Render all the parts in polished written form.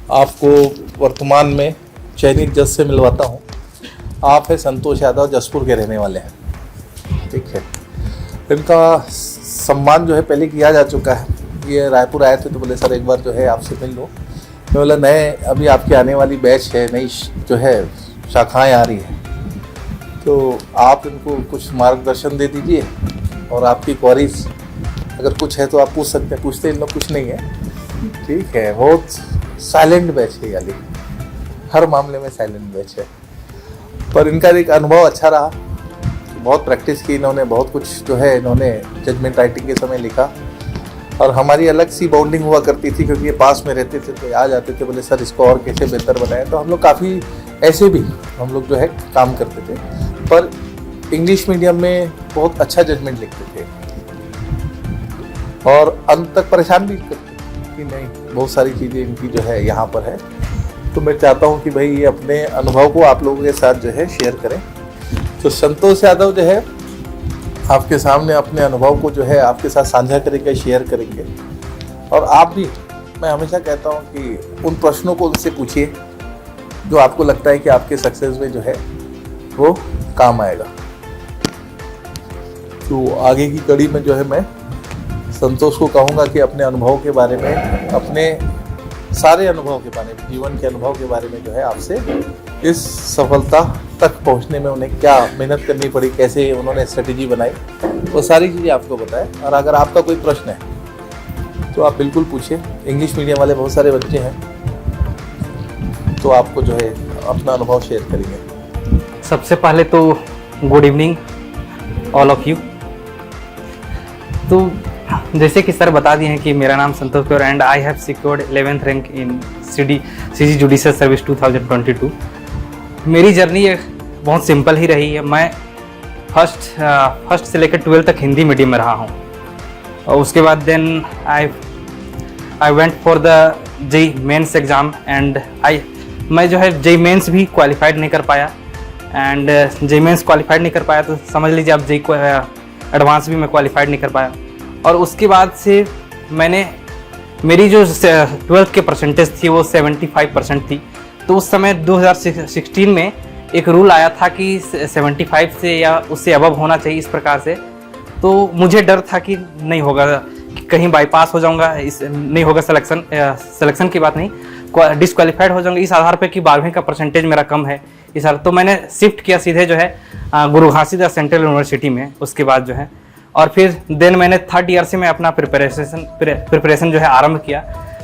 आपको वर्तमान में चयनित जज से मिलवाता हूँ। आप है संतोष यादव, जसपुर के रहने वाले हैं, ठीक है। इनका सम्मान जो है पहले किया जा चुका है। ये रायपुर आए थे तो बोले सर एक बार जो है आपसे मिल लो। मैं बोला नए अभी आपकी आने वाली बैच है, नई जो है शाखाएँ आ रही हैं, तो आप इनको कुछ मार्गदर्शन दे दीजिए और आपकी क्वेरीज अगर कुछ है तो आप पूछ सकते हैं। पूछते इन लोग कुछ नहीं है, ठीक है। बहुत साइलेंट बैच है, यानी हर मामले में साइलेंट बैच है। पर इनका एक अनुभव अच्छा रहा, बहुत प्रैक्टिस की इन्होंने, बहुत कुछ जो है इन्होंने जजमेंट राइटिंग के समय लिखा। और हमारी अलग सी बाउंडिंग हुआ करती थी क्योंकि ये पास में रहते थे, तो आ जाते थे, बोले सर इसको और कैसे बेहतर बनाएं। तो हम लोग काफ़ी ऐसे भी हम लोग जो है काम करते थे, पर इंग्लिश मीडियम में बहुत अच्छा जजमेंट लिखते थे और अंत तक परेशान भी करते कि नहीं, बहुत सारी चीज़ें इनकी जो है यहाँ पर है। तो मैं चाहता हूँ कि भाई ये अपने अनुभव को आप लोगों के साथ जो है शेयर करें। तो संतोष यादव जो है आपके सामने अपने अनुभव को जो है आपके साथ साझा करेंगे, शेयर करेंगे। और आप भी, मैं हमेशा कहता हूँ कि उन प्रश्नों को उनसे पूछिए जो आपको लगता है कि आपके सक्सेस में जो है वो काम आएगा। तो आगे की कड़ी में जो है मैं संतोष को कहूँगा कि अपने अनुभव के बारे में, अपने सारे अनुभव के बारे में, जीवन के अनुभव के बारे में जो है आपसे इस सफलता तक पहुंचने में उन्हें क्या मेहनत करनी पड़ी, कैसे उन्होंने स्ट्रेटेजी बनाई, वो सारी चीज़ें आपको बताएं। और अगर आपका कोई प्रश्न है तो आप बिल्कुल पूछिए। इंग्लिश मीडियम वाले बहुत सारे बच्चे हैं, तो आपको जो है अपना अनुभव शेयर करेंगे। सबसे पहले तो good evening all of you. तो जैसे कि सर बता दिए हैं कि मेरा नाम Santosh Kaur and I have secured 11th rank in CG judicial service 2022। मेरी जर्नी बहुत सिंपल ही रही है। मैं फर्स्ट से लेकर 12th तक हिंदी मीडियम में रहा हूँ और उसके बाद then I went for the JEE mains exam and मैं जो है जेई मेंस भी क्वालिफाइड नहीं कर पाया एंड जेई मेंस क्वालिफाइड नहीं कर पाया तो समझ लीजिए आप जेई एडवांस भी मैं क्वालिफाइड नहीं कर पाया। और उसके बाद से मेरी जो 12th के परसेंटेज थी वो 75% थी। तो उस समय 2016 में एक रूल आया था कि 75 से या उससे अबव होना चाहिए इस प्रकार से। तो मुझे डर था कि नहीं होगा, कि कहीं बाईपास हो जाऊंगा, नहीं होगा सिलेक्शन की बात नहीं, डिसक्वालीफाइड हो जाऊंगा इस आधार पे कि 12वीं का परसेंटेज मेरा कम है इस आधार। तो मैंने शिफ्ट किया सीधे जो है गुरु घासीदास सेंट्रल यूनिवर्सिटी में। उसके बाद जो है और फिर देन मैंने 3rd ईयर से मैं अपना प्रिपरेशन जो है आरंभ किया।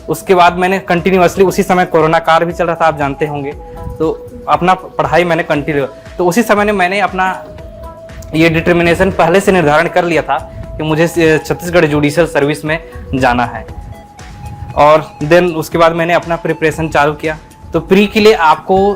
उसके बाद मैंने कंटिन्यूअसली, उसी समय कोरोना काल भी चल रहा था आप जानते होंगे, तो अपना पढ़ाई मैंने कंटिन्यू। तो उसी समय मैंने अपना ये डिटर्मिनेशन पहले से निर्धारण कर लिया था कि मुझे छत्तीसगढ़ जुडिशियल सर्विस में जाना है। और देन उसके बाद मैंने अपना प्रिपरेशन चालू किया। तो प्री के लिए आपको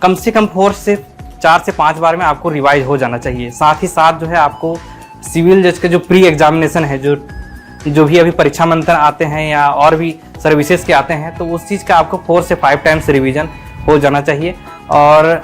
कम से कम 4 से 5 बार में आपको रिवाइज हो जाना चाहिए। साथ ही साथ जो है आपको सिविल जज के जो प्री एग्जामिनेशन है, जो भी अभी परीक्षा मंथन आते हैं या और भी सर्विसेज के आते हैं, तो उस चीज़ का आपको 4 से 5 टाइम्स रिवीजन हो जाना चाहिए और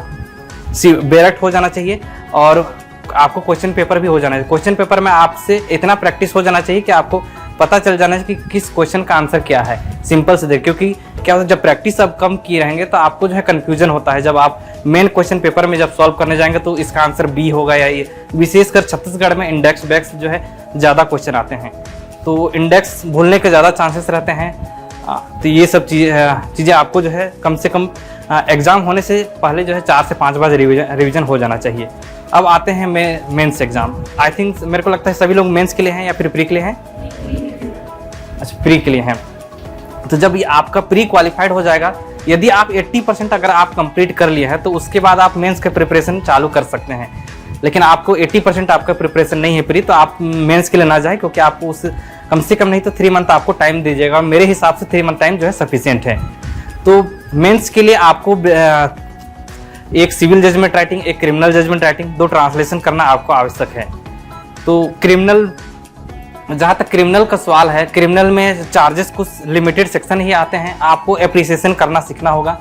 बेरेक्ट हो जाना चाहिए। और आपको क्वेश्चन पेपर भी हो जाना चाहिए। क्वेश्चन पेपर में आपसे इतना प्रैक्टिस हो जाना चाहिए कि आपको पता चल जाना चाहिए कि किस क्वेश्चन का आंसर क्या है, सिंपल से देख। क्योंकि क्या होता है, जब प्रैक्टिस आप कम किए रहेंगे तो आपको जो है कन्फ्यूजन होता है। जब आप मेन क्वेश्चन पेपर में जब सॉल्व करने जाएंगे तो इसका आंसर बी होगा या ये। विशेषकर छत्तीसगढ़ में इंडेक्स बैक्स जो है ज़्यादा क्वेश्चन आते हैं, तो इंडेक्स भूलने के ज़्यादा चांसेस रहते हैं। तो ये सब चीज़ें आपको जो है कम से कम एग्ज़ाम होने से पहले जो है 4 से 5 बार रिवीजन हो जाना चाहिए। अब आते हैं मेंस एग्ज़ाम। आई थिंक मेरे को लगता है सभी लोग मेंस के लिए हैं या फिर प्री के लिए हैं? अच्छा, प्री के लिए हैं। तो जब ये आपका प्री क्वालिफाइड हो जाएगा, यदि आप 80% अगर आप कंप्लीट कर लिए हैं तो उसके बाद आप मेंस के प्रिपरेशन चालू कर सकते हैं। लेकिन आपको 80% आपका प्रिपरेशन नहीं है प्री, तो आप मेंस के लिए ना जाए, क्योंकि आपको उस कम से कम नहीं तो 3 मंथ आपको टाइम दीजिएगा। मेरे हिसाब से 3 मंथ टाइम जो है सफिशिएंट है। तो मेंस के लिए आपको एक सिविल जजमेंट राइटिंग, एक क्रिमिनल जजमेंट राइटिंग, 2 ट्रांसलेशन करना आपको आवश्यक है। तो क्रिमिनल, जहाँ तक क्रिमिनल का सवाल है, क्रिमिनल में चार्जेस कुछ लिमिटेड सेक्शन ही आते हैं। आपको एप्रिसिएशन करना सीखना होगा।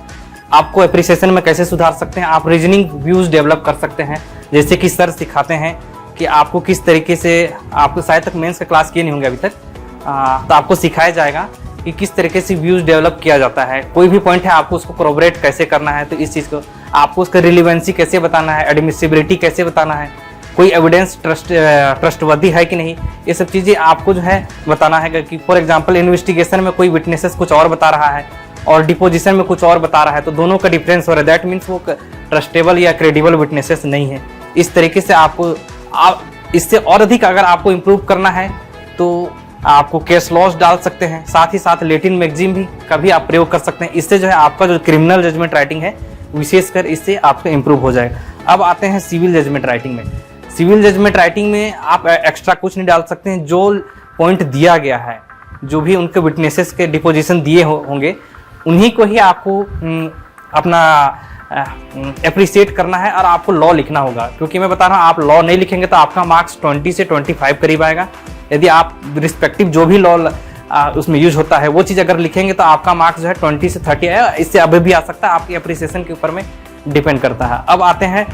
आपको एप्रिसिएशन में कैसे सुधार सकते हैं, आप रीजनिंग व्यूज डेवलप कर सकते हैं। जैसे कि सर सिखाते हैं कि आपको किस तरीके से, आपको शायद तक मेंस का क्लास किए नहीं होंगे अभी तक, तो आपको सिखाया जाएगा कि किस तरीके से व्यूज़ डेवलप किया जाता है। कोई भी पॉइंट है आपको उसको कोरोबरेट कैसे करना है, तो इस चीज़ को आपको उसका रिलेवेंसी कैसे बताना है, एडमिसिबिलिटी कैसे बताना है, कोई एविडेंस ट्रस्टवर्दी है कि नहीं, ये सब चीज़ें आपको जो है बताना है। कि फॉर एग्जांपल इन्वेस्टिगेशन में कोई विटनेसेस कुछ और बता रहा है और डिपोजिशन में कुछ और बता रहा है, तो दोनों का डिफरेंस हो रहा है, दैट मीन्स वो ट्रस्टेबल या क्रेडिबल विटनेसेस नहीं है। इस तरीके से आपको इससे और अधिक अगर आपको इम्प्रूव करना है तो आपको केस लॉस डाल सकते हैं, साथ ही साथ लैटिन मैगजीन भी का भी आप प्रयोग कर सकते हैं। इससे जो है आपका जो क्रिमिनल जजमेंट राइटिंग है विशेषकर इससे आपका इम्प्रूव हो जाएगा। अब आते हैं सिविल जजमेंट राइटिंग में। सिविल जजमेंट राइटिंग में आप एक्स्ट्रा कुछ नहीं डाल सकते हैं, जो पॉइंट दिया गया है, जो भी उनके विटनेसेस के डिपोजिशन दिए होंगे उन्हीं को ही आपको अपना एप्रिसिएट करना है और आपको लॉ लिखना होगा। क्योंकि मैं बता रहा हूँ, आप लॉ नहीं लिखेंगे तो आपका मार्क्स 20 से 25 करीब आएगा। यदि आप रिस्पेक्टिव जो भी लॉ उसमें यूज होता है वो चीज़ अगर लिखेंगे तो आपका मार्क्स जो है 20 से 30 आएगा। इससे अभी भी आ सकता है, आपकी अप्रिसिएशन के ऊपर में डिपेंड करता है। अब आते हैं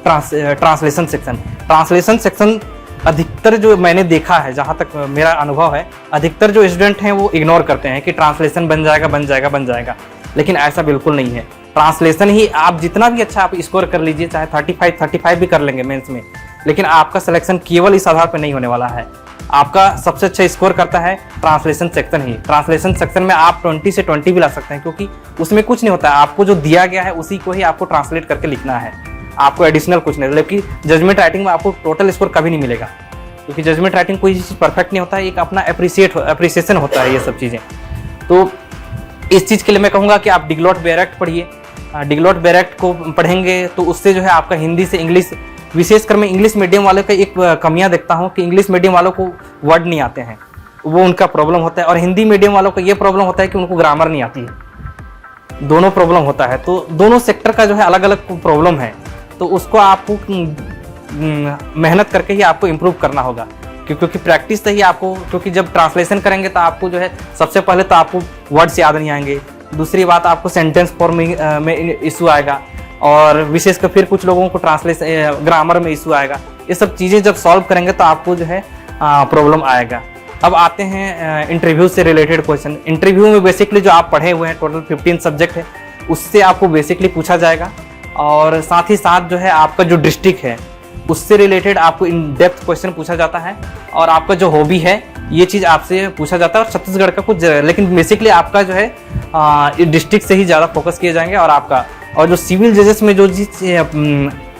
ट्रांसलेशन सेक्शन। ट्रांसलेशन सेक्शन अधिकतर जो मैंने देखा है, जहाँ तक मेरा अनुभव है, अधिकतर जो स्टूडेंट हैं वो इग्नोर करते हैं कि ट्रांसलेशन बन जाएगा, लेकिन ऐसा बिल्कुल नहीं है। ट्रांसलेशन ही आप जितना भी अच्छा आप स्कोर कर लीजिए, चाहे 35 भी कर लेंगे मेंस में, लेकिन आपका सिलेक्शन केवल इस आधार पर नहीं होने वाला है। आपका सबसे अच्छा स्कोर करता है ट्रांसलेशन सेक्शन ही। ट्रांसलेशन सेक्शन में आप 20 से 20 भी ला सकते हैं, क्योंकि उसमें कुछ नहीं होता है, आपको जो दिया गया है उसी को ही आपको ट्रांसलेट करके लिखना है, आपको एडिशनल कुछ नहीं। लेकिन जजमेंट राइटिंग में आपको टोटल स्कोर कभी नहीं मिलेगा, क्योंकि जजमेंट राइटिंग कोई चीज़ परफेक्ट नहीं होता है, एक अपना अप्रिसिएशन होता है ये सब चीज़ें। तो इस चीज़ के लिए मैं कहूँगा कि आप डिगलॉट बेरेक्ट पढ़िए। डिगलॉट बेरेक्ट को पढ़ेंगे तो उससे जो है आपका हिंदी से इंग्लिश, विशेषकर मैं इंग्लिश मीडियम वालों का एक कमियां देखता हूं कि इंग्लिश मीडियम वालों को वर्ड नहीं आते हैं, वो उनका प्रॉब्लम होता है। और हिंदी मीडियम वालों को ये प्रॉब्लम होता है कि उनको ग्रामर नहीं आती है। दोनों प्रॉब्लम होता है, तो दोनों सेक्टर का जो है अलग अलग प्रॉब्लम है, तो उसको आपको मेहनत करके ही आपको इम्प्रूव करना होगा। क्योंकि प्रैक्टिस से ही आपको, क्योंकि जब ट्रांसलेशन करेंगे तो आपको जो है सबसे पहले तो आपको वर्ड्स याद नहीं आएंगे, दूसरी बात आपको सेंटेंस फॉर्म में इशू आएगा, और विशेषकर फिर कुछ लोगों को ट्रांसलेशन ग्रामर में इशू आएगा। ये सब चीज़ें जब सॉल्व करेंगे तो आपको जो है प्रॉब्लम आएगा। अब आते हैं इंटरव्यू से रिलेटेड क्वेश्चन। इंटरव्यू में बेसिकली जो आप पढ़े हुए हैं, टोटल 15 सब्जेक्ट है, उससे आपको बेसिकली पूछा जाएगा, और साथ ही साथ जो है आपका जो डिस्ट्रिक्ट है उससे रिलेटेड आपको इन डेप्थ क्वेश्चन पूछा जाता है, और आपका जो हॉबी है ये चीज़ आपसे पूछा जाता है, और छत्तीसगढ़ का कुछ, लेकिन बेसिकली आपका जो है डिस्ट्रिक्ट से ही ज़्यादा फोकस किए जाएंगे। और जो सिविल जजेस में जो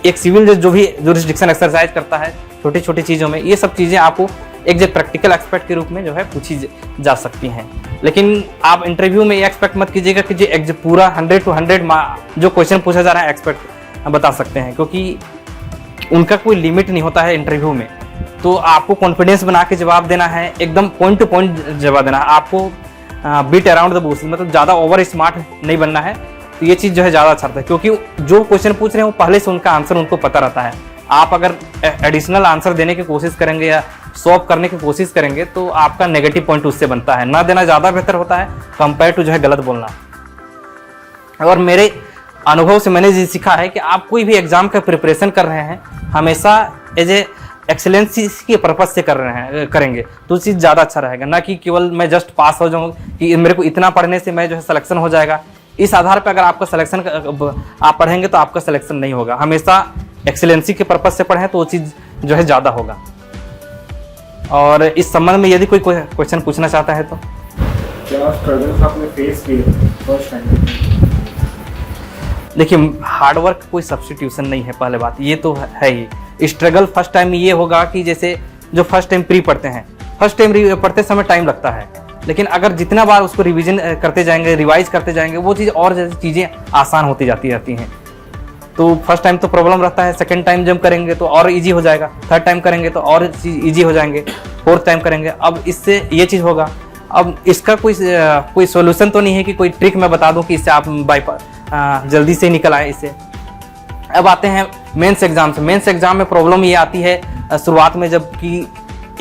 एक सिविल जज जो भी जुरिस्डिक्शन एक्सरसाइज करता है छोटी छोटी चीज़ों में, ये सब चीज़ें आपको एक जो प्रैक्टिकल एक्सपर्ट के रूप में जो है पूछी जा सकती हैं। लेकिन आप इंटरव्यू में ये एक्सपेक्ट मत कीजिएगा कि जो पूरा 100 to 100 जो क्वेश्चन पूछा जा रहा है एक्सपर्ट बता सकते हैं, क्योंकि उनका कोई लिमिट नहीं होता है इंटरव्यू में। तो आपको कॉन्फिडेंस बना के जवाब देना है, एकदम पॉइंट टू पॉइंट जवाब देना है। आपको बीट अराउंड द बुश, मतलब ज़्यादा ओवर स्मार्ट नहीं बनना है। तो ये चीज़ जो है ज़्यादा अच्छा रहता है, क्योंकि जो क्वेश्चन पूछ रहे हैं वो पहले से उनका आंसर उनको पता रहता है। आप अगर एडिशनल आंसर देने की कोशिश करेंगे या सॉल्व करने की कोशिश करेंगे तो आपका नेगेटिव पॉइंट उससे बनता है। ना देना ज़्यादा बेहतर होता है कंपेयर टू जो है गलत बोलना। और मेरे अनुभव से मैंने ये सीखा है कि आप कोई भी एग्जाम का प्रिपरेशन कर रहे हैं, हमेशा एज ए एक्सेलेंसी के पर्पज से करेंगे तो चीज़ ज़्यादा अच्छा रहेगा, ना कि केवल मैं जस्ट पास हो जाऊँ कि मेरे को इतना पढ़ने से मैं जो है सिलेक्शन हो जाएगा। इस आधार पर अगर आपका सिलेक्शन आप पढ़ेंगे तो आपका सिलेक्शन नहीं होगा। हमेशा एक्सेलेंसी के पर्पज से पढ़ें तो वो चीज़ जो है ज़्यादा होगा। और इस संबंध में यदि कोई क्वेश्चन पूछना चाहता है तो क्या स्ट्रगल्स आपने फेस किए फर्स्ट टाइम? देखिए, हार्डवर्क कोई सब्स्टिट्यूशन नहीं है, पहले बात ये तो है ही। स्ट्रगल फर्स्ट टाइम ये होगा कि जैसे जो फर्स्ट टाइम प्री पढ़ते हैं, फर्स्ट टाइम पढ़ते समय टाइम लगता है, लेकिन अगर जितना बार उसको रिवीजन करते जाएंगे, रिवाइज करते जाएंगे, वो चीज़ और चीज़ें आसान होती जाती रहती हैं। तो फर्स्ट टाइम तो प्रॉब्लम रहता है, सेकंड टाइम जब करेंगे तो और इजी हो जाएगा, थर्ड टाइम करेंगे तो और इजी हो जाएंगे, फोर्थ टाइम करेंगे। अब इससे ये चीज़ होगा। अब इसका कोई सोल्यूशन तो नहीं है कि कोई ट्रिक मैं बता दूं कि इससे आप जल्दी से निकल आए इससे। अब आते हैं मेंस एग्जाम से। मेंस एग्जाम में प्रॉब्लम ये आती है शुरुआत में, जब कि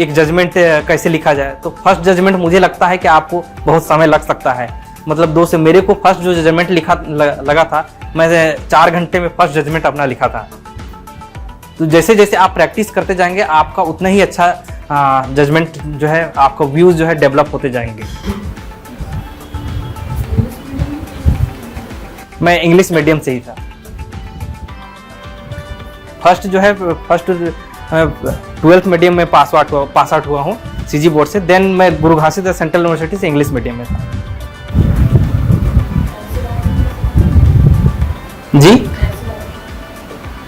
एक जजमेंट कैसे लिखा जाए। तो फर्स्ट जजमेंट मुझे लगता है कि आपको बहुत समय लग सकता है, मतलब 2 से मेरे को फर्स्ट जो जजमेंट लगा था, मैं 4 घंटे में फर्स्ट जजमेंट अपना लिखा था। तो जैसे जैसे आप प्रैक्टिस करते जाएंगे आपका उतना ही अच्छा जजमेंट जो है, आपका व्यूज जो है डेवलप होते जाएंगे। मैं इंग्लिश मीडियम से ही था। फर्स्ट जो है फर्स्ट 12th मीडियम में पास आउट हुआ हूँ सीजी बोर्ड से। देन मैं गुरु घासीदास सेंट्रल यूनिवर्सिटी से इंग्लिश मीडियम में था। जी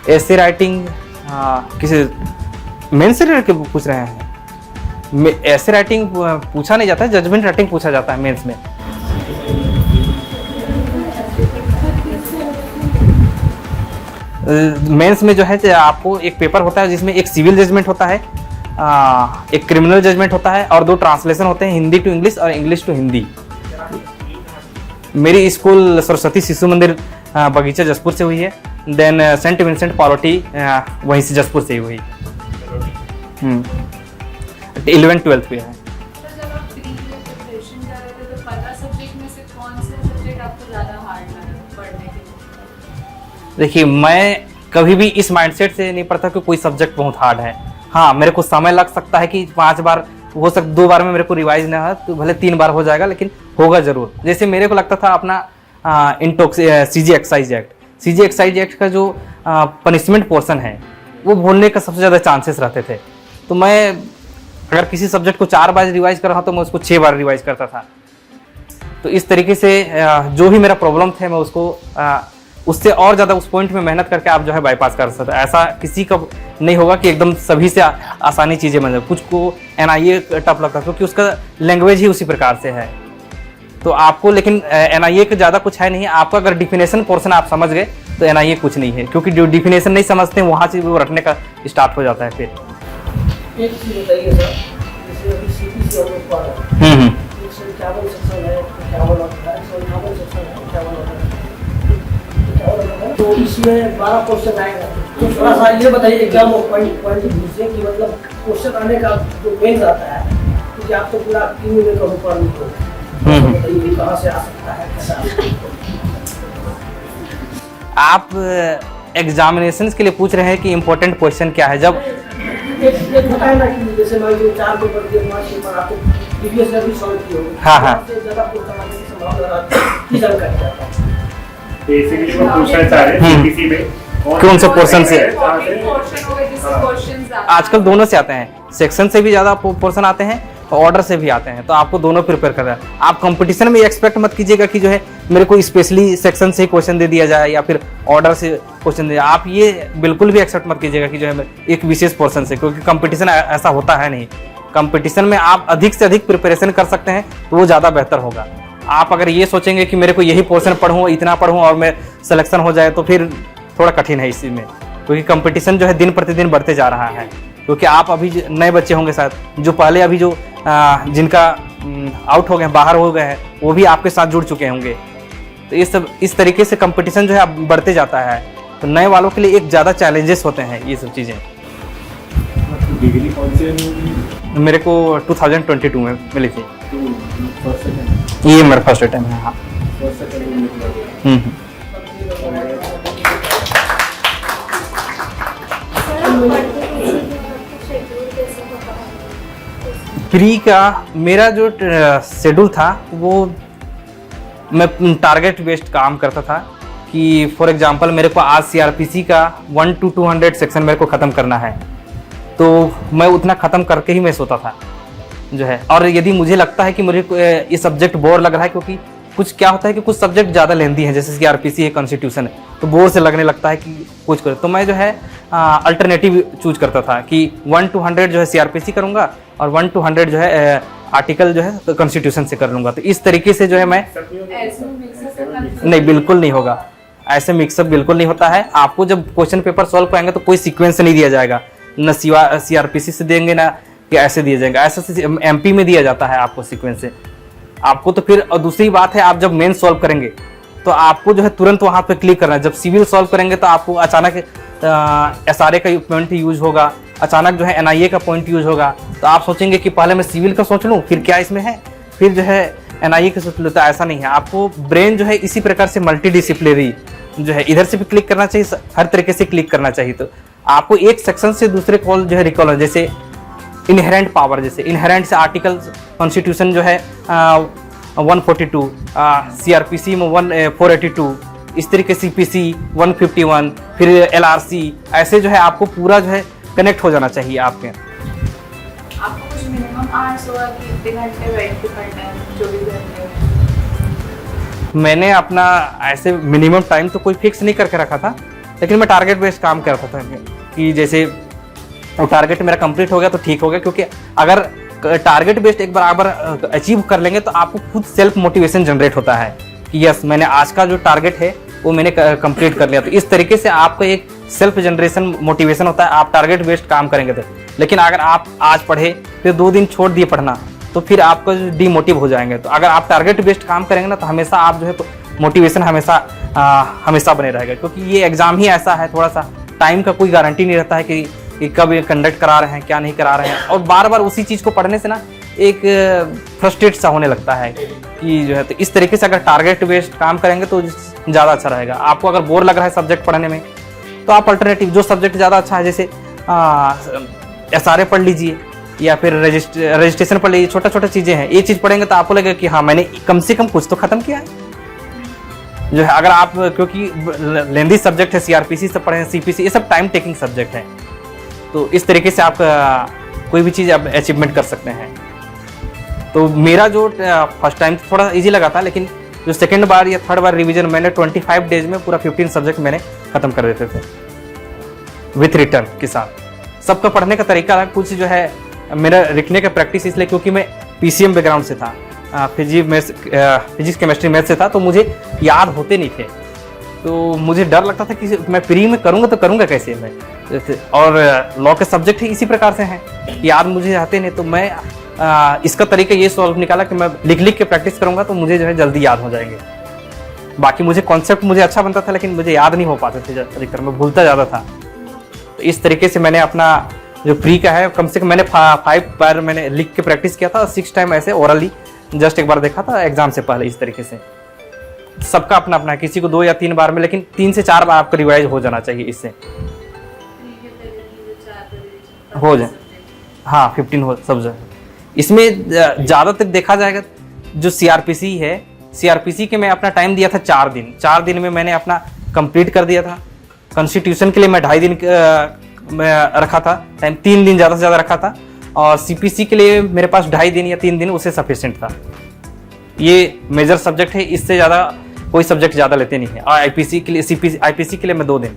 ऐसे राइटिंग किसी मेन से पूछ रहे हैं? ऐसे राइटिंग पूछा नहीं जाता है, जजमेंट राइटिंग पूछा जाता है मेंस में। मेंस में जो है आपको एक पेपर होता है जिसमें एक सिविल जजमेंट होता है, एक क्रिमिनल जजमेंट होता है और 2 ट्रांसलेशन होते हैं, हिंदी टू इंग्लिश और इंग्लिश टू हिंदी। मेरी स्कूल सरस्वती शिशु मंदिर बगीचा जसपुर से हुई है। देन सेंट विंसेंट पॉलोटी वहीं से जसपुर से ही हुई। 11th-12th में है। जब आप प्री प्रिपरेशन कर रहे थे तो 15 सब्जेक्ट में से कौन से सब्जेक्ट आपको ज़्यादा हार्ड लगे पढ़ने के लिए? देखिए मैं कभी भी इस माइंडसेट से नहीं पढ़ता कि कोई सब्जेक्ट बहुत हार्ड है। हाँ मेरे को समय लग सकता है कि 5 बार हो सकता, 2 बार में मेरे को रिवाइज ना हो तो भले 3 बार हो जाएगा, लेकिन होगा जरूर। जैसे मेरे को लगता था अपना सीजी एक्साइज एक्ट का जो पनिशमेंट पोर्शन है वो भूलने का सबसे ज़्यादा चांसेस रहते थे। तो मैं अगर किसी सब्जेक्ट को 4 बार रिवाइज कर रहा हूँ तो मैं उसको 6 बार रिवाइज करता था। तो इस तरीके से जो भी मेरा प्रॉब्लम थे मैं उसको उससे और ज़्यादा उस पॉइंट में मेहनत करके आप जो है बाईपास कर सकते हैं। ऐसा किसी का नहीं होगा कि एकदम सभी से आसानी चीज़ें बन जाए। कुछ को NIA टफ लगता है क्योंकि उसका लैंग्वेज ही उसी प्रकार से है। तो आपको लेकिन NIA का ज़्यादा कुछ है नहीं। आपका अगर डिफिनेशन पोर्शन आप समझ गए तो NIA कुछ नहीं है, क्योंकि जो डिफिनेशन नहीं समझते हैं वहाँ से वो रटने का स्टार्ट हो जाता है फिर। एक चीज बताइए सर, जैसे अभी CPC हम लोग पढ़ रहे हैं, 151 सेक्शन है, 51 होता है, 158 सेक्शन है, 51 होता है, तो इसमें 12 क्वेश्चन आएगा। तो थोड़ा सा ये बताइए एग्जाम पॉइंट से कि मतलब क्वेश्चन आने का जो मेन आता है, क्योंकि आप तो पूरा 3 महीने का ऊपर नहीं हो, बताइए कहाँ से आ सकता है, कैसा आ सकता है? आप एग्जामिनेशंस के लिए पूछ रहे हैं कि इम्पोर्टेंट क्वेश्चन क्या है। जब एक होता है ना कि जैसे मान लीजिए 4 पेपर दिए, 5 पेपर आपको प्रीवियस ईयर भी सॉल्व किए होंगे, हाँ। उससे ज़्यादा क्वेश्चन आने की संभावना रहती है, की जानकारी चाहता हूँ। बेसिकली वो पूछना चाह रहे हैं CPC में कौन से पोर्शन से? पोर्शन होगा जिससे क्वेश्चन ज़्यादा आजकल दोनों से आते हैं, सेक्शन से भी ज़्यादा पोर्शन आते हैं और ऑर्डर से भी आते हैं। तो आपको दोनों प्रिपेयर करना है। आप कंपटीशन में एक्सपेक्ट मत कीजिएगा कि जो है मेरे को स्पेशली सेक्शन से ही क्वेश्चन दे दिया जाए या फिर ऑर्डर से क्वेश्चन दे। आप ये बिल्कुल भी एक्सपेक्ट मत कीजिएगा कि जो है एक विशेष पोर्शन से, क्योंकि कंपटीशन ऐसा होता है नहीं। कंपटीशन में आप अधिक से अधिक प्रिपरेशन कर सकते हैं तो वो ज़्यादा बेहतर होगा। आप अगर ये सोचेंगे कि मेरे को यही पोर्शन पढ़ूँ, इतना पढ़ूँ और मैं सिलेक्शन हो जाए, तो फिर थोड़ा कठिन है इसी में, क्योंकि कंपटीशन जो है दिन प्रतिदिन बढ़ते जा रहा है। क्योंकि आप अभी नए बच्चे होंगे शायद, जो पहले अभी जो जिनका आउट हो गए, बाहर हो गए हैं, वो भी आपके साथ जुड़ चुके होंगे। तो ये सब इस तरीके से कंपटीशन जो है अब बढ़ते जाता है। तो नए वालों के लिए एक ज़्यादा चैलेंजेस होते हैं ये सब चीज़ें। डिग्री कौन से में? मेरे को 2022 में मिली थी। फर्स्ट सेकंड ये मेरा फर्स्ट टाइम है। हाँ। फर्स्ट सेकंड प्री का मेरा जो शेड्यूल था वो मैं टारगेट बेस्ड काम करता था कि फॉर एग्जांपल मेरे को आज CRPC का 1 to 200 सेक्शन मेरे को ख़त्म करना है, तो मैं उतना ख़त्म करके ही मैं सोता था जो है। और यदि मुझे लगता है कि मुझे ये सब्जेक्ट बोर लग रहा है, क्योंकि कुछ क्या होता है कि कुछ सब्जेक्ट ज़्यादा लेंदी हैं, जैसे CRPC है, कॉन्स्टिट्यूशन है, तो बोर से लगने लगता है कि कुछ करें। तो मैं जो है अल्टरनेटिव चूज करता था कि 1 to 100 जो है CRPC करूँगा और 1 to 100 जो है आर्टिकल जो है कॉन्स्टिट्यूशन से कर लूँगा। तो इस तरीके से जो है मैं ऐसे मिक्सअप करना नहीं, बिल्कुल नहीं होगा। ऐसे मिक्सअप बिल्कुल नहीं होता है। आपको जब क्वेश्चन पेपर सॉल्व कराएंगे तो कोई सीक्वेंस नहीं दिया जाएगा, न CRPC से देंगे ना कि ऐसे दिया जाएगा। ऐसे MP में दिया जाता है आपको सीक्वेंस से आपको। तो फिर और दूसरी बात है, आप जब मेन सॉल्व करेंगे तो आपको जो है तुरंत वहाँ पे क्लिक करना है। जब सिविल सॉल्व करेंगे तो आपको अचानक SRA का पॉइंट यूज होगा, अचानक जो है NIA का पॉइंट यूज होगा। तो आप सोचेंगे कि पहले मैं सिविल का सोच लूँ, फिर क्या इसमें है, फिर जो है NIA का सोच लूँ। तो ऐसा नहीं है। आपको ब्रेन जो है इसी प्रकार से मल्टीडिसिप्लिनरी जो है, इधर से भी क्लिक करना चाहिए, हर तरीके से क्लिक करना चाहिए। तो आपको एक सेक्शन से दूसरे कॉल जो है रिकॉल, जैसे इनहेरेंट पावर, जैसे इनहेरेंट से आर्टिकल कॉन्स्टिट्यूशन जो है 142, CRPC में 482, इस तरीके CPC 151 फिर LRC, ऐसे जो है आपको पूरा जो है कनेक्ट हो जाना चाहिए आपके। आपको कुछ मिनिमम आवर्स होगा कि इतने घंटे बैठ के पढ़ना है 24 घंटे? मैंने अपना ऐसे मिनिमम टाइम तो कोई फिक्स नहीं करके रखा था, लेकिन मैं टारगेट बेस्ड काम करता था कि जैसे वो टारगेट मेरा कंप्लीट हो गया तो ठीक हो गया, क्योंकि अगर टारगेट बेस्ड एक बराबर अचीव कर लेंगे तो आपको खुद सेल्फ मोटिवेशन जनरेट होता है कि यस मैंने आज का जो टारगेट है वो मैंने कंप्लीट कर लिया। तो इस तरीके से आपको एक सेल्फ जनरेशन मोटिवेशन होता है, आप टारगेट बेस्ड काम करेंगे तो। लेकिन अगर आप आज पढ़े फिर 2 दिन छोड़ दिए पढ़ना तो फिर आपको डीमोटिव हो जाएंगे। तो अगर आप टारगेट बेस्ड काम करेंगे ना तो हमेशा आप जो है मोटिवेशन हमेशा बने रहेगा, क्योंकि ये एग्जाम ही ऐसा है, थोड़ा सा टाइम का कोई गारंटी नहीं रहता है कि कब ये कंडक्ट करा रहे हैं क्या नहीं करा रहे हैं, और बार बार उसी चीज़ को पढ़ने से ना एक फ्रस्ट्रेट सा होने लगता है कि जो है। तो इस तरीके से अगर टारगेट बेस्ड काम करेंगे तो ज़्यादा अच्छा रहेगा। आपको अगर बोर लग रहा है सब्जेक्ट पढ़ने में तो आप अल्टरनेटिव जो सब्जेक्ट ज़्यादा अच्छा है जैसे SRA पढ़ लीजिए या फिर रजिस्ट्रेशन पढ़ लीजिए, छोटा छोटा चीज़ें हैं, ये चीज़ पढ़ेंगे तो आपको लगेगा कि हाँ मैंने कम से कम कुछ तो खत्म किया है जो है। अगर आप क्योंकि लेंदी सब्जेक्ट है, CRPC सब पढ़े, CPC ये सब टाइम टेकिंग सब्जेक्ट है, तो इस तरीके से आप कोई भी चीज़ आप अचीवमेंट कर सकते हैं। तो मेरा जो फर्स्ट टाइम थोड़ा इजी लगा था, लेकिन जो सेकंड बार या थर्ड बार रिवीजन मैंने 25 डेज में पूरा 15 सब्जेक्ट मैंने खत्म कर देते थे विथ रिटर्न के साथ। सबका पढ़ने का तरीका कुछ जो है, मेरा लिखने का प्रैक्टिस इसलिए क्योंकि मैं PCM बैकग्राउंड से था, फिजिक्स केमिस्ट्री मैथ से था, तो मुझे याद होते नहीं थे। तो मुझे डर लगता था कि मैं प्री में करूँगा तो करूँगा कैसे मैं, और लॉ के सब्जेक्ट ही इसी प्रकार से हैं, याद मुझे आते नहीं। तो मैं इसका तरीका ये सॉल्व निकाला कि मैं लिख के प्रैक्टिस करूँगा तो मुझे जो है जल्दी याद हो जाएंगे। बाकी मुझे कॉन्सेप्ट मुझे अच्छा बनता था, लेकिन मुझे याद नहीं हो पाते थे अधिकतर, मैं भूलता ज़्यादा था। तो इस तरीके से मैंने अपना जो प्री का है कम से कम मैंने 5 बार मैंने लिख के प्रैक्टिस किया था, और 6 टाइम ऐसे ओरली जस्ट एक बार देखा था एग्जाम से पहले। इस तरीके से सबका अपना अपना है, किसी को 2 या 3 बार में, लेकिन 3 से 4 बार आपका रिवाइज हो जाना चाहिए, इससे हो जाए। हाँ 15 हो सब जगह। इसमें ज़्यादातर देखा जाएगा जो CRPC है, CRPC के मैं अपना टाइम दिया था 4 दिन में मैंने अपना कंप्लीट कर दिया था। कॉन्स्टिट्यूशन के लिए मैं 2.5 दिन मैं रखा था टाइम, 3 दिन ज़्यादा से ज़्यादा रखा था, और CPC के लिए मेरे पास 2.5 दिन या 3 दिन उससे सफिशिएंट था। ये मेजर सब्जेक्ट है, इससे ज़्यादा कोई सब्जेक्ट ज़्यादा लेते नहीं है। और IPC के लिए IPC के लिए मैं 2 दिन,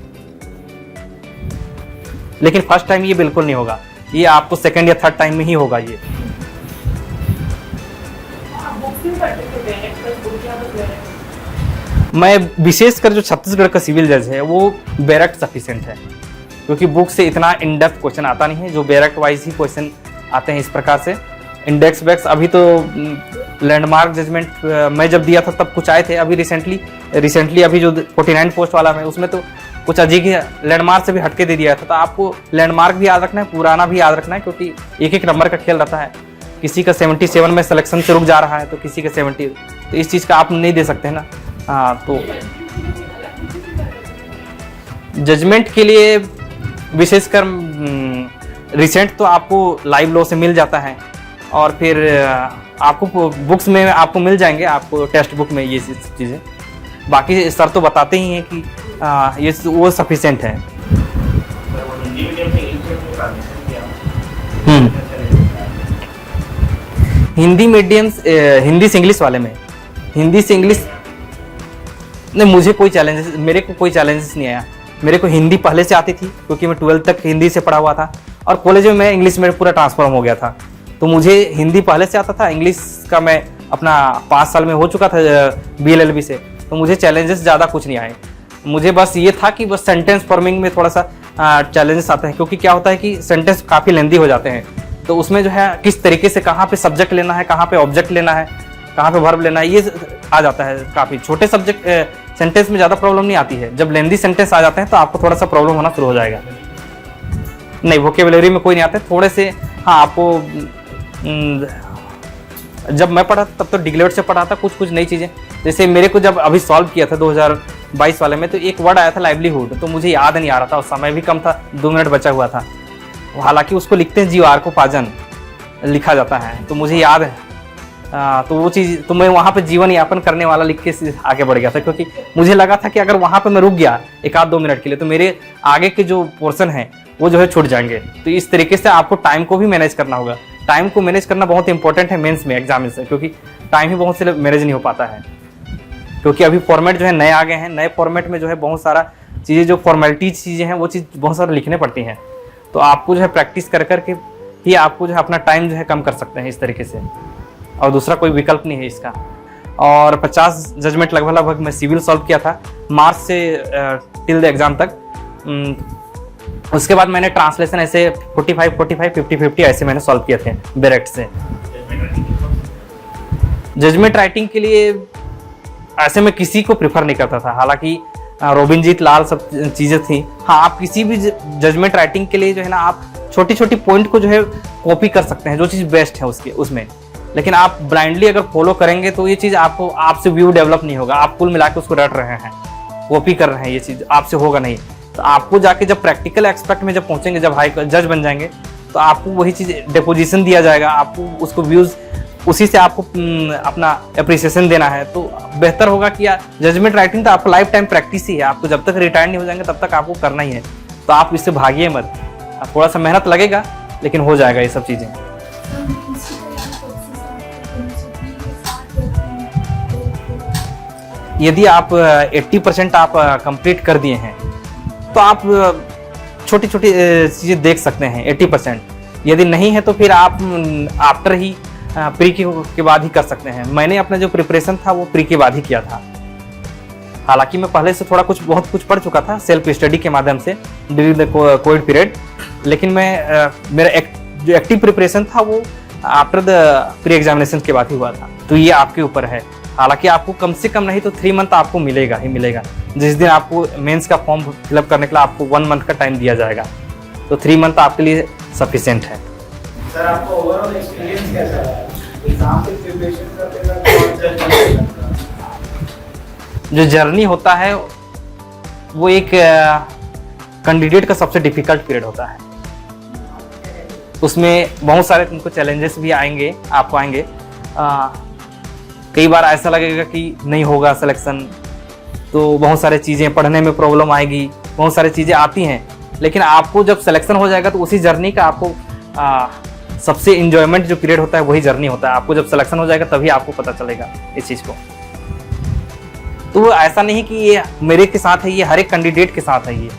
लेकिन फर्स्ट टाइम ये बिल्कुल नहीं होगा, ये आपको सेकंड या थर्ड टाइम में ही होगा ये। मैं विशेषकर जो छत्तीसगढ़ का सिविल जज है वो बैरक्ट सफिशिएंट है, क्योंकि बुक से इतना इन डेप्थ क्वेश्चन आता नहीं है, जो बैरक्ट वाइज ही क्वेश्चन आते हैं इस प्रकार से। इंडेक्स बैक्स अभी तो लैंडमार्क जजमेंट मैं जब दिया था तब कुछ आए थे, अभी रिसेंटली अभी जो 49 पोस्ट वाला है उसमें तो कुछ अजीब ही लैंडमार्क से भी हटके दे दिया था। तो आपको लैंडमार्क भी याद रखना है, पुराना भी याद रखना है, क्योंकि एक नंबर का खेल रहता है। किसी का 77 में सिलेक्शन से रुक जा रहा है तो किसी का 70, तो इस चीज़ का आप नहीं दे सकते हैं ना। हाँ, तो जजमेंट के लिए विशेषकर रिसेंट तो आपको लाइव लॉ से मिल जाता है, और फिर आपको बुक्स में आपको मिल जाएंगे, आपको टेक्स्ट बुक में ये चीज़ें। बाकी सर तो बताते ही हैं कि ये वो सफिशिएंट है। हिंदी मीडियम हिंदी से इंग्लिश वाले में, हिंदी से इंग्लिश नहीं, मुझे कोई चैलेंजेस, मेरे को कोई चैलेंजेस नहीं आया। मेरे को हिंदी पहले से आती थी, क्योंकि मैं 12th तक हिंदी से पढ़ा हुआ था, और कॉलेज में मैं इंग्लिश में पूरा ट्रांसफॉर्म हो गया था। तो मुझे हिंदी पहले से आता था, इंग्लिश का मैं अपना 5 साल में हो चुका था BLLB से, तो मुझे चैलेंजेस ज़्यादा कुछ नहीं आए। मुझे बस ये था कि बस सेंटेंस फॉर्मिंग में थोड़ा सा चैलेंजेस आते हैं, क्योंकि क्या होता है कि सेंटेंस काफ़ी लेंदी हो जाते हैं, तो उसमें जो है किस तरीके से कहाँ पे सब्जेक्ट लेना है, कहाँ पे ऑब्जेक्ट लेना है, कहाँ पे वर्ब लेना है, ये आ जाता है। काफ़ी छोटे सब्जेक्ट सेंटेंस में ज़्यादा प्रॉब्लम नहीं आती है, जब लेंदी सेंटेंस आ जाते हैं तो आपको थोड़ा सा प्रॉब्लम होना शुरू हो जाएगा। नहीं, वोकेबुलरी में कोई नहीं आता है, थोड़े से। हाँ, आपको जब मैं पढ़ा तब तो डिग्लेट से पढ़ा था कुछ नई चीज़ें। जैसे मेरे को जब अभी सॉल्व किया था 2022 वाले में, तो एक वर्ड आया था लाइवलीहुड, तो मुझे याद नहीं आ रहा था, और समय भी कम था, 2 मिनट बचा हुआ था। हालांकि उसको लिखते हैं जीवार को पाजन लिखा जाता है, तो मुझे याद है। तो वो चीज़ तो मैं वहाँ पे जीवन यापन करने वाला लिख के आगे बढ़ गया था, क्योंकि मुझे लगा था कि अगर वहाँ पे मैं रुक गया 1-2 मिनट के लिए तो मेरे आगे के जो पोर्शन है वो जो है छूट जाएंगे। तो इस तरीके से आपको टाइम को भी मैनेज करना होगा। टाइम को मैनेज करना बहुत इंपॉर्टेंट है मेंस में, एग्जाम से, क्योंकि टाइम ही बहुत से मैनेज नहीं हो पाता है। क्योंकि अभी फॉर्मेट जो है नए आ गए हैं, नए फॉर्मेट में जो है बहुत सारा चीज़ें जो फॉर्मेलिटी चीज़ें हैं वो चीज़ बहुत सारा लिखने पड़ती हैं। तो आपको जो है प्रैक्टिस कर करके ही आपको जो है अपना टाइम जो है कम कर सकते हैं इस तरीके से, और दूसरा कोई विकल्प नहीं है इसका। और 50 जजमेंट लगभग मैं सिविल सॉल्व किया था मार्च से टिल द एग्ज़ाम तक। उसके बाद मैंने ट्रांसलेशन ऐसे 45, 50-50 ऐसे मैंने सॉल्व किए थे डायरेक्ट से। जजमेंट राइटिंग के लिए ऐसे मैं किसी को प्रेफर नहीं करता था, हालांकि रोबिनजीत लाल सब चीज़ें थी। हाँ, आप किसी भी जजमेंट राइटिंग के लिए जो है ना आप छोटी छोटी पॉइंट को जो है कॉपी कर सकते हैं, जो चीज़ बेस्ट है उसमें। लेकिन आप ब्लाइंडली अगर फॉलो करेंगे तो ये चीज़ आपको आपसे व्यू डेवलप नहीं होगा। आप कुल मिला के उसको रट रहे हैं, कॉपी कर रहे हैं, ये चीज़ आपसे होगा नहीं। तो आपको जाके जब प्रैक्टिकल एक्सपेक्ट में जब पहुँचेंगे, जब हाई जज बन जाएंगे, तो आपको वही चीज़ डिपोजिशन दिया जाएगा, आपको उसको व्यूज़ उसी से आपको अपना अप्रिसिएशन देना है। तो बेहतर होगा कि जजमेंट राइटिंग तो आपको लाइफ टाइम प्रैक्टिस ही है, आपको जब तक रिटायर नहीं हो जाएंगे तब तक आपको करना ही है। तो आप इससे भागिए मत, थोड़ा सा मेहनत लगेगा लेकिन हो जाएगा ये सब चीज़ें। यदि आप 80% आप कंप्लीट कर दिए हैं तो आप छोटी छोटी चीज़ें देख सकते हैं 80%। यदि नहीं है तो फिर आप आफ्टर ही प्री के बाद ही कर सकते हैं। मैंने अपना जो प्रिपरेशन था वो प्री के बाद ही किया था। हालांकि मैं पहले से थोड़ा बहुत कुछ पढ़ चुका था सेल्फ स्टडी के माध्यम से ड्यूरिंग द कोविड पीरियड, लेकिन मैं मेरा जो एक्टिव प्रिपरेशन था वो आफ्टर द प्री एग्जामिनेशन के बाद ही हुआ था। तो ये आपके ऊपर है। हालांकि आपको कम से कम नहीं तो 3 मंथ आपको मिलेगा ही मिलेगा। जिस दिन आपको मेंस का फॉर्म फिलअप करने के लिए आपको 1 मंथ का टाइम दिया जाएगा, तो 3 मंथ आपके लिए सफिशिएंट है। सर, आपका ओवरऑल एक्सपीरियंस कैसा है एग्जाम की प्रिपरेशन करने का? जो जर्नी होता है वो एक कैंडिडेट का सबसे डिफिकल्ट पीरियड होता है। उसमें बहुत सारे तुमको चैलेंजेस भी आएंगे, आपको आएंगे। कई बार ऐसा लगेगा कि नहीं होगा सिलेक्शन, तो बहुत सारी चीज़ें पढ़ने में प्रॉब्लम आएगी, बहुत सारी चीज़ें आती हैं। लेकिन आपको जब सिलेक्शन हो जाएगा तो उसी जर्नी का आपको सबसे इंजॉयमेंट जो पीरियड होता है वही जर्नी होता है। आपको जब सिलेक्शन हो जाएगा तभी आपको पता चलेगा इस चीज़ को। तो ऐसा नहीं कि ये मेरे के साथ है, ये हर एक कैंडिडेट के साथ है। ये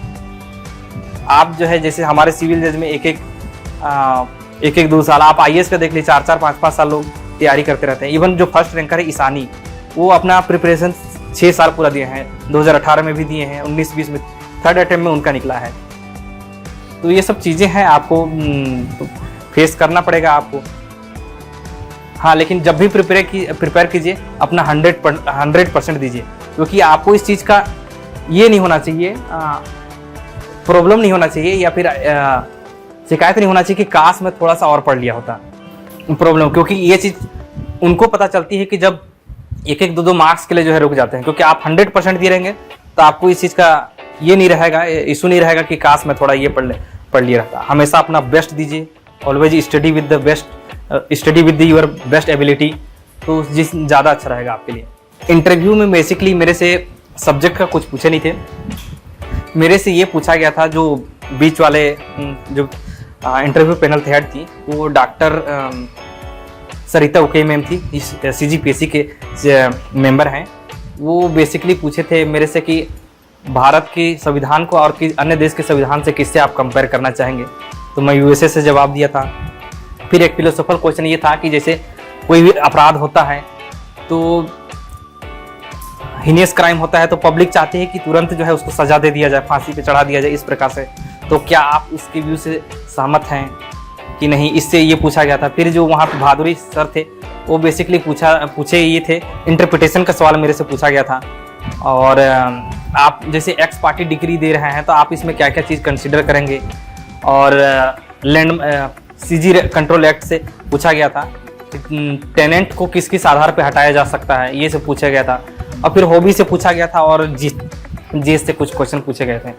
आप जो है जैसे हमारे सिविल जज में एक 2 साल, आप IAS का देख लीजिए 4-4, 5-5 साल लोग तैयारी करते रहते हैं। इवन जो फर्स्ट रैंकर है ईशानी, वो अपना प्रिपरेशन 6 साल पूरा दिए हैं, 2018 में भी दिए हैं, 19-20 में 3rd अटेम्प्ट में उनका निकला है। तो ये सब चीज़ें हैं, आपको फेस करना पड़ेगा आपको। हाँ, लेकिन जब भी प्रिपेयर कीजिए अपना 100% दीजिए, क्योंकि आपको इस चीज़ का ये नहीं होना चाहिए, प्रॉब्लम नहीं होना चाहिए या फिर शिकायत नहीं होना चाहिए कि काश मैं थोड़ा सा और पढ़ लिया होता। प्रॉब्लम, क्योंकि ये चीज़ उनको पता चलती है कि जब 1-1, 2-2 मार्क्स के लिए जो है रुक जाते हैं। क्योंकि आप 100% दिए रहेंगे तो आपको इस चीज़ का ये नहीं रहेगा, इशू नहीं रहेगा कि काश मैं थोड़ा ये पढ़ लिया रहता। हमेशा अपना बेस्ट दीजिए, always study with the best, study with your best ability, तो जिस ज़्यादा अच्छा रहेगा आपके लिए। इंटरव्यू में बेसिकली मेरे से सब्जेक्ट का कुछ पूछे नहीं थे, मेरे से ये पूछा गया था, जो बीच वाले जो इंटरव्यू पैनल हेड थी वो डॉक्टर सरिता उके मैम थी, CGPSC के मेंबर हैं। वो बेसिकली पूछे थे मेरे से कि भारत के संविधान को और अन्य देश के संविधान से किससे आप कंपेयर करना चाहेंगे। तो मैं USA से जवाब दिया था। फिर एक फिलोसोफल क्वेश्चन ये था कि जैसे कोई भी अपराध होता है तो हीनियस क्राइम होता है तो पब्लिक चाहती है कि तुरंत जो है उसको सजा दे दिया जाए, फांसी पे चढ़ा दिया जाए, इस प्रकार से। तो क्या आप इसके व्यू से सहमत हैं कि नहीं, इससे ये पूछा गया था। फिर जो वहाँ पे भादुरी सर थे वो बेसिकली पूछे ये थे, इंटरप्रिटेशन का सवाल मेरे से पूछा गया था। और आप जैसे एक्स पार्टी डिग्री दे रहे हैं तो आप इसमें क्या क्या चीज़ कंसिडर करेंगे। और लैंड CG कंट्रोल एक्ट से पूछा गया था, टेनेंट को किस किस आधार पर हटाया जा सकता है, ये सब पूछा गया था। और फिर हॉबी से पूछा गया था और जीएस से कुछ क्वेश्चन पूछे गए थे।